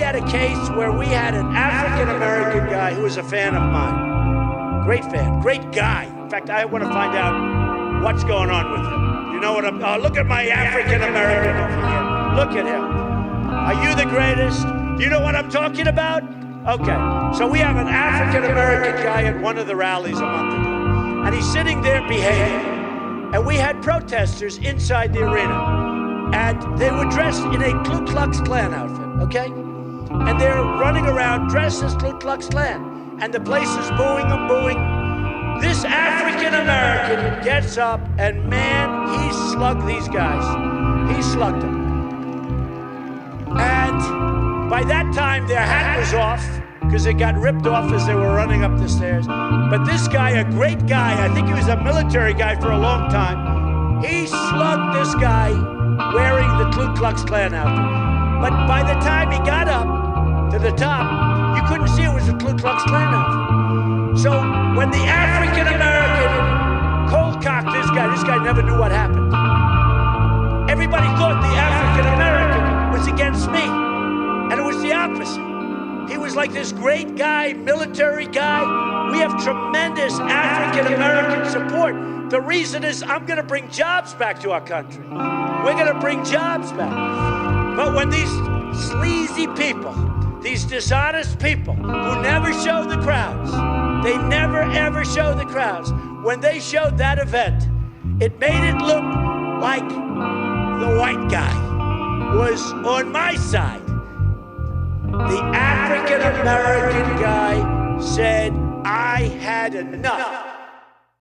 had a case where we had an African-American guy who was a fan of mine. Great fan, great guy. In fact, I want to find out what's going on with him. You know what I'm... Oh, look at my African-American over here. Look at him. Are you the greatest? Do you know what I'm talking about? Okay, so we have an African-American guy at one of the rallies a month ago, and he's sitting there behaving. And we had protesters inside the arena, and they were dressed in a Ku Klux Klan outfit, okay? And they're running around dressed as Ku Klux Klan, and the place is booing and booing. This African-American gets up, and man, he slugged these guys. He slugged them. And by that time, their hat was off, because it got ripped off as they were running up the stairs. But this guy, a great guy, I think he was a military guy for a long time, he slugged this guy wearing the Ku Klux Klan outfit. But by the time he got up to the top, you couldn't see it was a Ku Klux Klan outfit. So when the African-American cold-cocked this guy never knew what happened. Everybody thought the African-American was against me, and it was the opposite. He was like this great guy, military guy. We have tremendous African-American support. The reason is I'm going to bring jobs back to our country. We're going to bring jobs back. But when these sleazy people, these dishonest people who never show the crowds, they never ever show the crowds, when they showed that event, it made it look like the white guy was on my side. The African-American guy said, I had enough.